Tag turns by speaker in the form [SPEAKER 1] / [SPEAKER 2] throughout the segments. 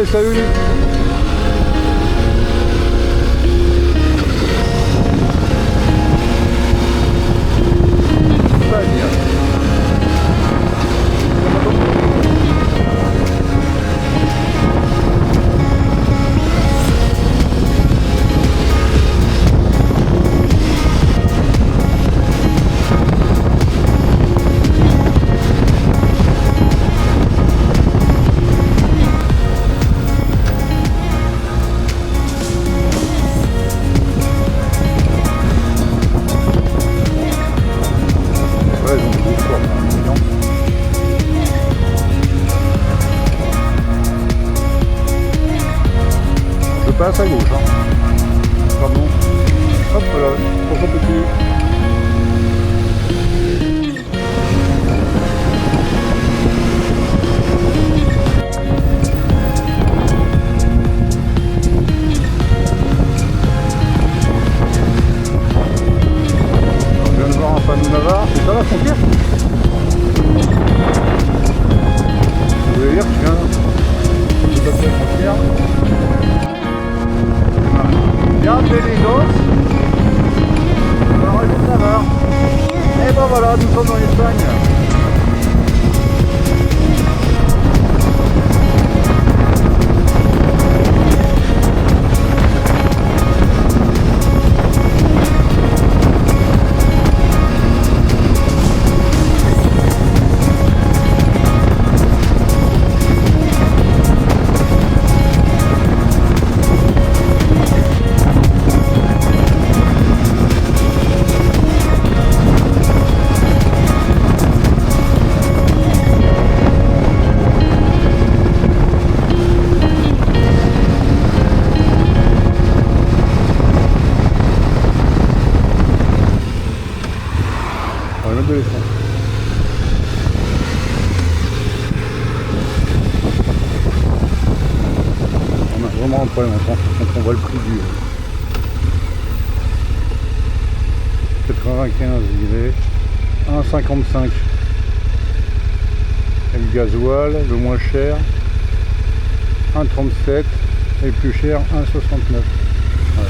[SPEAKER 1] Allez, salut. Passe à gauche, hein. Pardon. Hop là, pour son petit. Alors, je viens de voir un panneau Navarre, c'est ça la frontière? Vous voulez dire que je viens de passer la frontière? Regardez les gosses, on va rajouter Navarre. Et ben voilà, nous sommes en Espagne. De l'essence. On a vraiment un problème en France quand on voit le prix du 95, il est 1,55. Et le gasoil, le moins cher, 1,37 et le plus cher, 1,69. Ouais.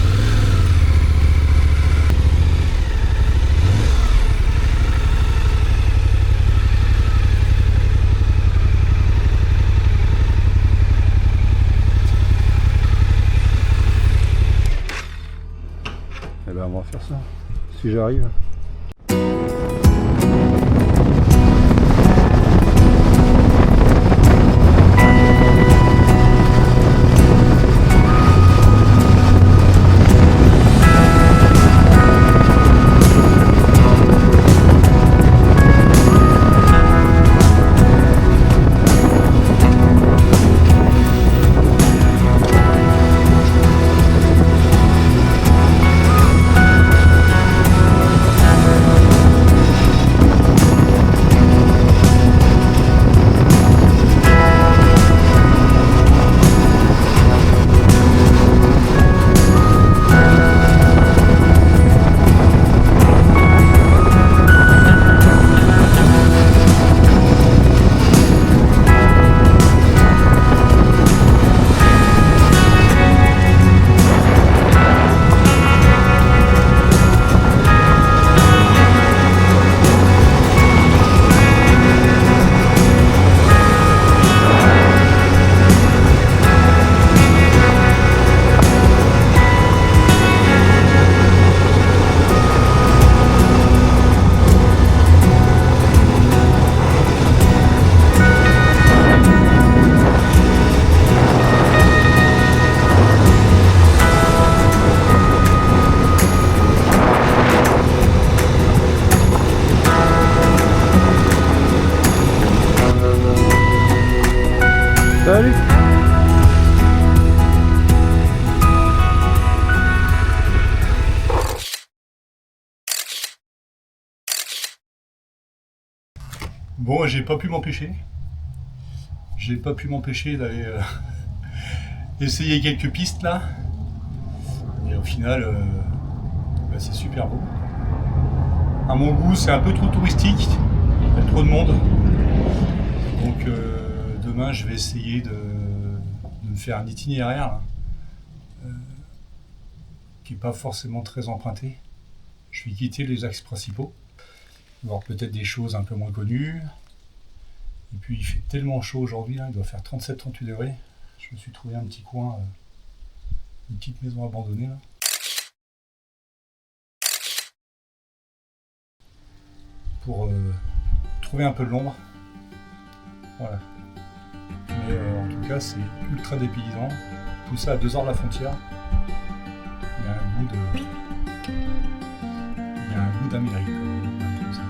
[SPEAKER 1] Eh ben on va faire ça, si j'arrive. Salut. Bon, j'ai pas pu m'empêcher. J'ai pas pu m'empêcher d'aller essayer quelques pistes là. Et au final, bah, c'est super beau. À mon goût, c'est un peu trop touristique. Il y a trop de monde. Donc demain, je vais essayer de me
[SPEAKER 2] faire un itinéraire là, qui n'est pas forcément très emprunté. Je vais quitter les axes principaux, voir peut-être des choses un peu moins connues. Et puis il fait tellement chaud aujourd'hui, là, il doit faire 37-38 degrés. Je me suis trouvé un petit coin, une petite maison abandonnée là. Pour trouver un peu de l'ombre. Voilà. Mais en tout cas, c'est ultra dépaysant. Tout ça à 2 heures de la frontière. Il y a un goût de. Il y a un goût d'Amérique. Comme ça.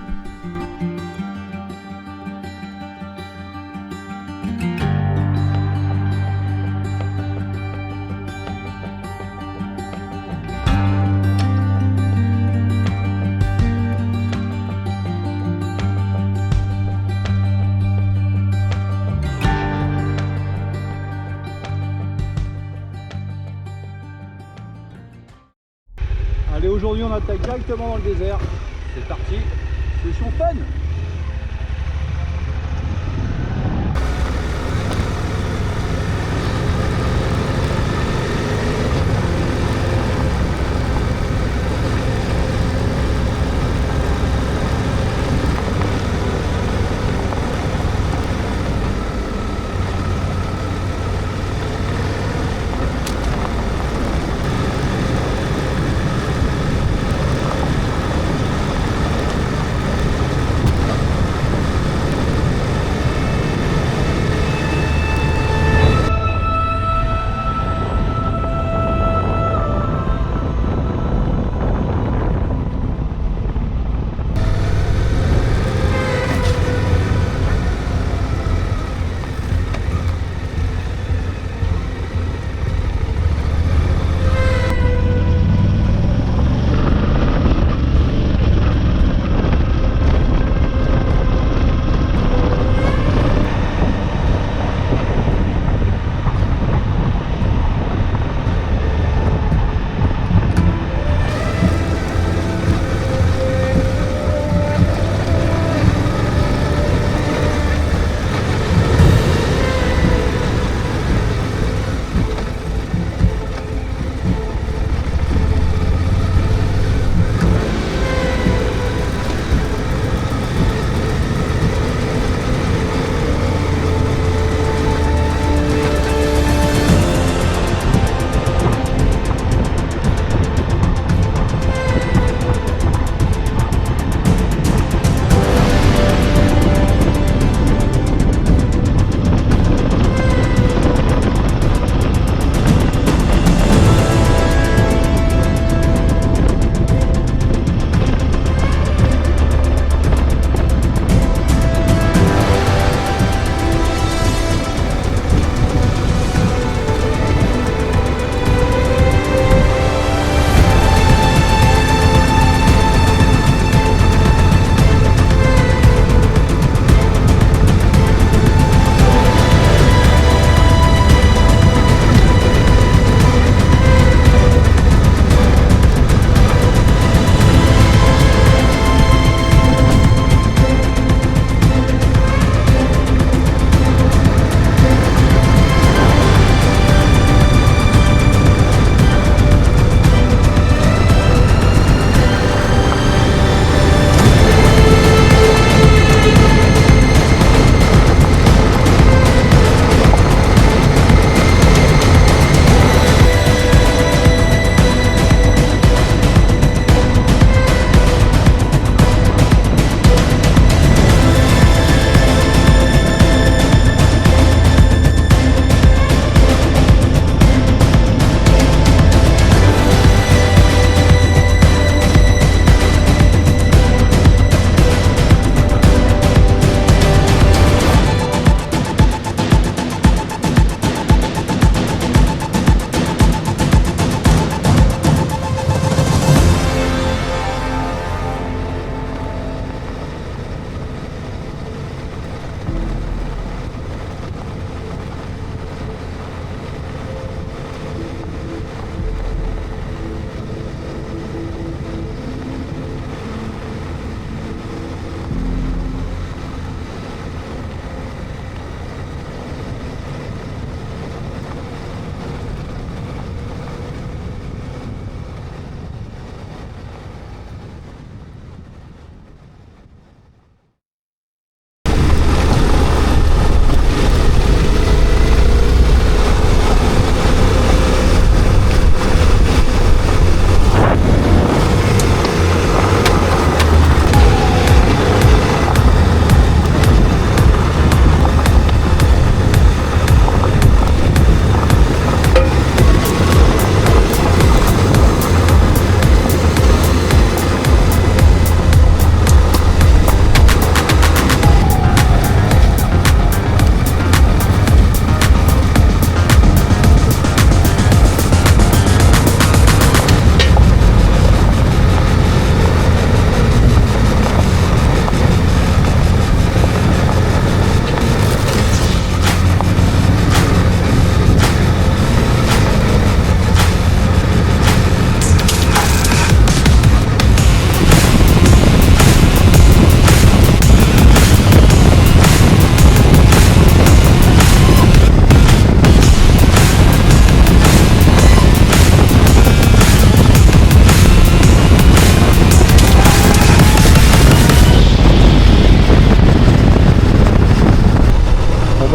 [SPEAKER 1] Allez, aujourd'hui on attaque directement dans le désert. C'est parti, session fun.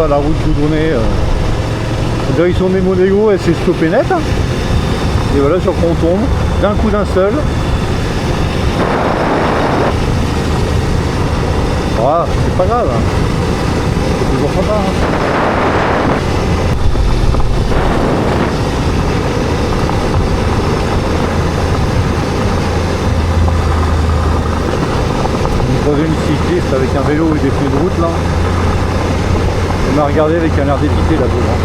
[SPEAKER 1] pas, la route goudronnée, la direction des Monégo, elle s'est stoppée net. Et voilà, sur le pont on tombe, d'un coup d'un seul. Voilà, c'est pas grave. C'est toujours sympa. J'ai croisé une cycliste avec un vélo et des pneus de route là. Elle m'a regardé avec un air dépité là devant.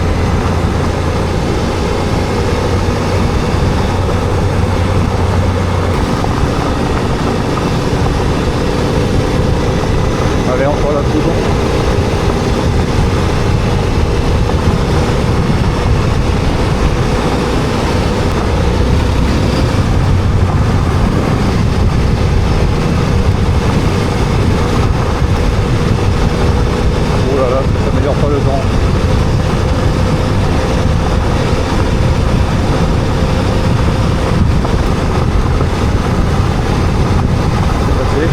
[SPEAKER 1] Allez, encore la poudre. Oh là là, ça s'améliore pas le temps. C'est passé.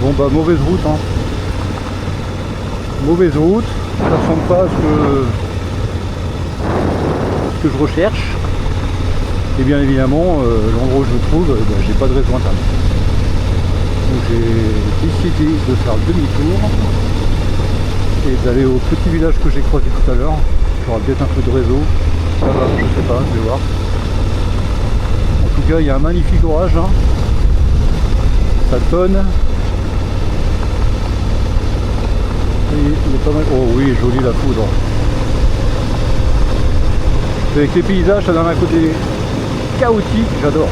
[SPEAKER 1] Bon bah mauvaise route hein. Mauvaise route, ça ressemble pas à ce que je recherche. Et bien évidemment l'endroit où je me trouve, j'ai pas de réseau internet. Donc j'ai décidé de faire le demi-tour et d'aller au petit village que j'ai croisé tout à l'heure. Il y aura peut-être un peu de réseau. Ça va, je sais pas, je vais voir. En tout cas il y a un magnifique orage hein. Ça tonne. Il est pas mal. Oh oui, joli la foudre. Avec les paysages, ça donne un côté chaotique, j'adore.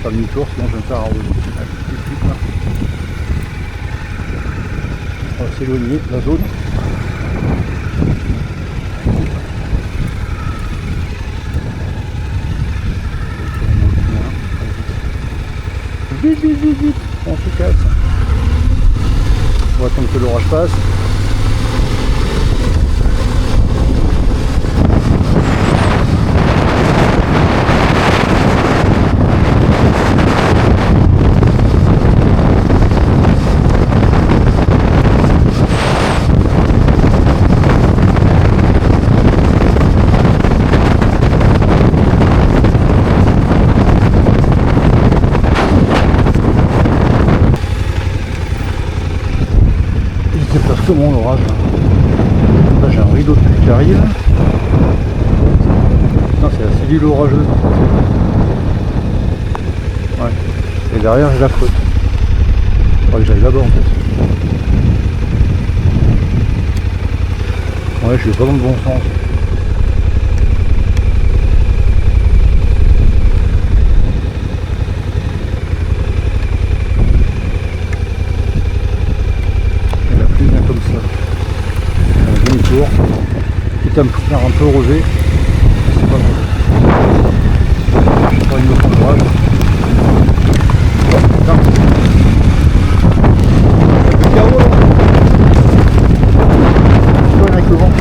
[SPEAKER 1] Demi-tour, sinon je vais me faire arroser. On va s'éloigner de la zone. Vite, vite, vite, vite, on se casse. On va attendre que l'orage passe. Comment l'orage là, j'ai un rideau de pluie qui arrive. Putain, c'est la cellule orageuse. Ouais. Et derrière j'ai la côte. Il faudrait que j'aille là-bas en fait. Ouais, je suis pas dans le bon sens. Quitte à me faire un peu rosé, c'est pas bon. Je prends une autre orage. Oh putain. Le chaos là. Je peux avec le vent.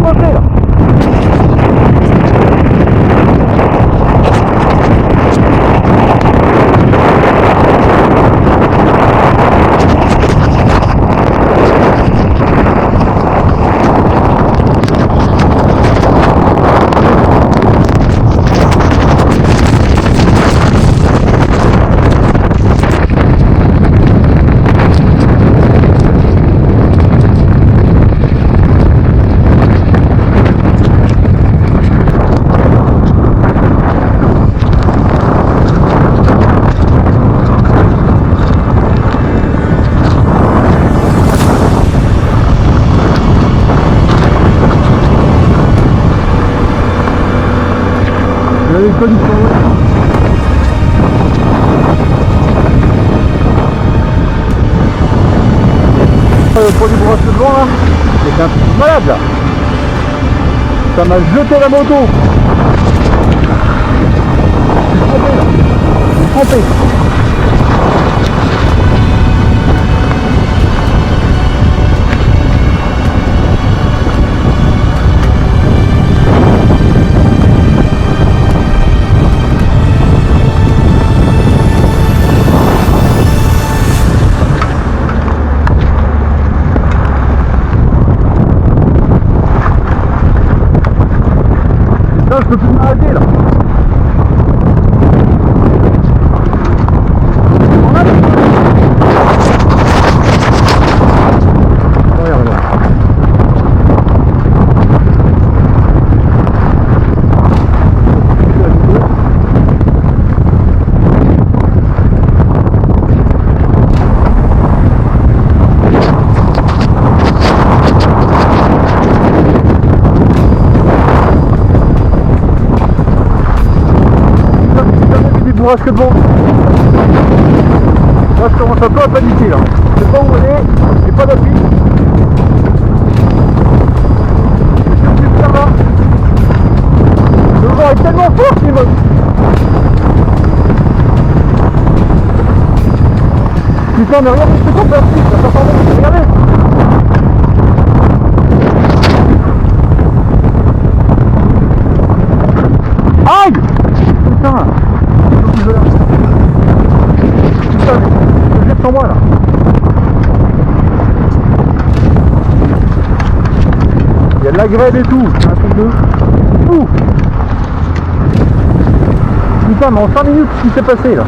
[SPEAKER 1] commencer là. Vous avez pas du tout. Pour du brosse devant là, c'est un petit malade là. Ça m'a jeté la moto. Je suis trempé. Là, je peux plus m'arrêter là. Regarde là. Bourrasque de vent. Là je commence un peu à paniquer là. Je sais pas où aller, j'ai pas d'appui. Je suis super là. Le vent est tellement fort qu'il me... Putain mais regardez, c'est quoi ça? Ça s'entend, regardez. Aïe. Putain. Putain, je jette sur moi là. Il y a de la grêle et tout, c'est un truc de fou. Putain, mais en 5 minutes, ce qui s'est passé là.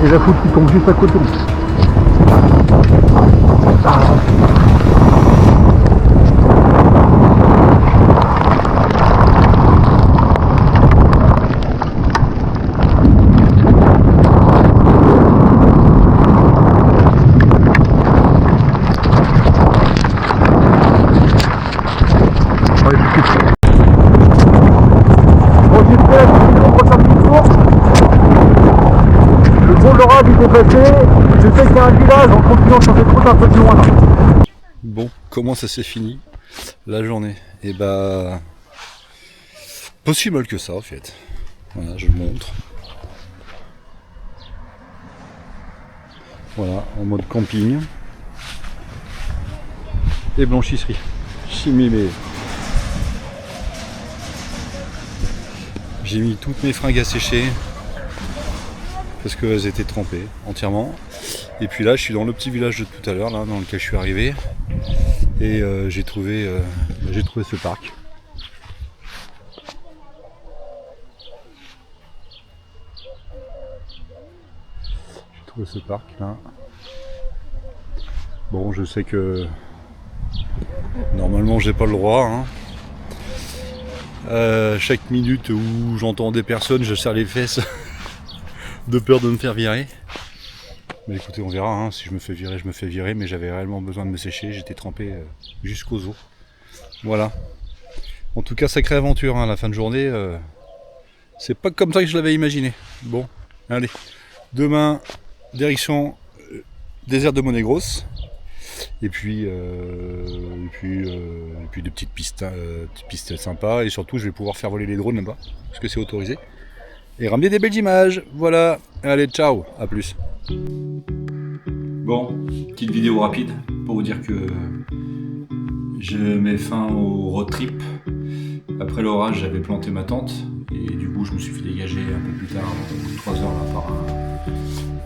[SPEAKER 1] Et la foudre qui tombe juste à côté. Ah. L'orage il est passé, je sais qu'il y a un village en continuant sur cette route un peu plus loin là.
[SPEAKER 3] Bon, comment ça s'est fini la journée? Et bah, pas si mal que ça en fait. Voilà, je le montre. Voilà, en mode camping. Et blanchisserie. J'ai mis toutes mes fringues à sécher. Parce qu'elles étaient trempées entièrement. Et puis là je suis dans le petit village de tout à l'heure là dans lequel je suis arrivé et j'ai trouvé ce parc. J'ai trouvé ce parc là. Bon, je sais que normalement j'ai pas le droit hein. Chaque minute où j'entends des personnes, je serre les fesses de peur de me faire virer. Mais écoutez, on verra, hein. Si je me fais virer, je me fais virer, mais j'avais réellement besoin de me sécher, j'étais trempé jusqu'aux os. Voilà. En tout cas, sacrée aventure, hein, la fin de journée. C'est pas comme ça que je l'avais imaginé. Bon, allez. Demain, direction désert de Monegros. Et puis de petites pistes sympas. Et surtout, je vais pouvoir faire voler les drones là-bas, parce que c'est autorisé. Et ramener des belles images. Voilà. Allez, ciao. À plus. Bon, petite vidéo rapide pour vous dire que je mets fin au road trip. Après l'orage, j'avais planté ma tente. Et du coup, je me suis fait dégager un peu plus tard, au bout de 3 heures, là, par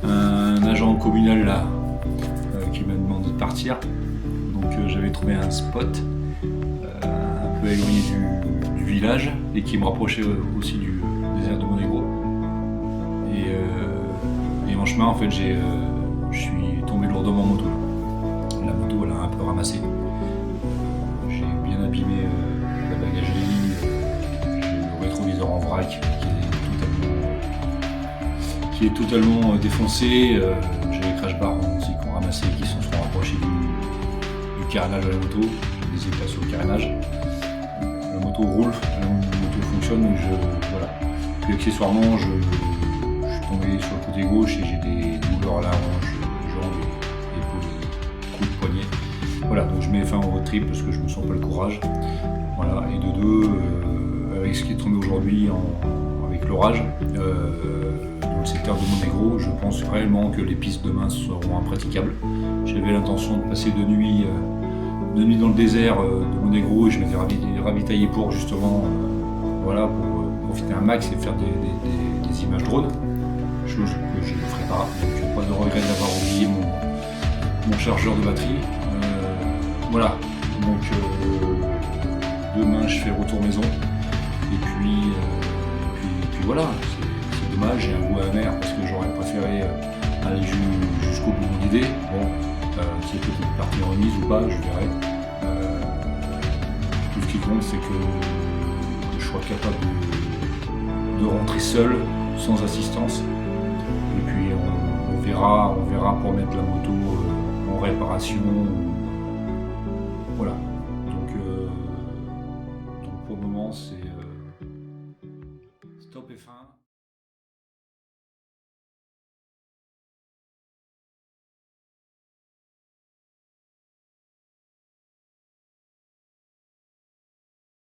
[SPEAKER 3] un agent communal là, qui m'a demandé de partir. Donc j'avais trouvé un spot un peu éloigné du village et qui me rapprochait aussi du désert de Monegros. Et en chemin, en fait, je suis tombé lourdement en moto. La moto, elle a un peu ramassé. J'ai bien abîmé la bagagerie. J'ai le rétroviseur en vrac qui est totalement défoncé. J'ai les crash bars aussi qui ont ramassé, qui se sont rapprochés du carénage de la moto. J'ai des éclats sur le carénage. La moto roule, la moto fonctionne, donc voilà. Puis accessoirement, je suis tombé sur le côté gauche et j'ai des douleurs à la hanche, jambes, épaules, coudes, poignets. Voilà, donc je mets fin au road trip parce que je me sens pas le courage. Voilà, et de deux, avec ce qui est tombé aujourd'hui avec l'orage, dans le secteur de Monegros, je pense réellement que les pistes demain seront impraticables. J'avais l'intention de passer deux nuits dans le désert de Monegros et je m'étais ravitaillé pour justement voilà, pour profiter un max et faire des images drone, chose que je ne ferai pas, donc pas de regret d'avoir oublié mon chargeur de batterie. Voilà, donc demain je fais retour maison et puis voilà, c'est dommage, j'ai un goût amer parce que j'aurais préféré aller jusqu'au bout de l'idée. Bon, si elle peut partie remise ou pas, je verrai. Tout ce qui compte, c'est que je sois capable de rentrer seul, sans assistance. Et puis on verra pour mettre la moto en réparation. Voilà. Donc pour le moment, c'est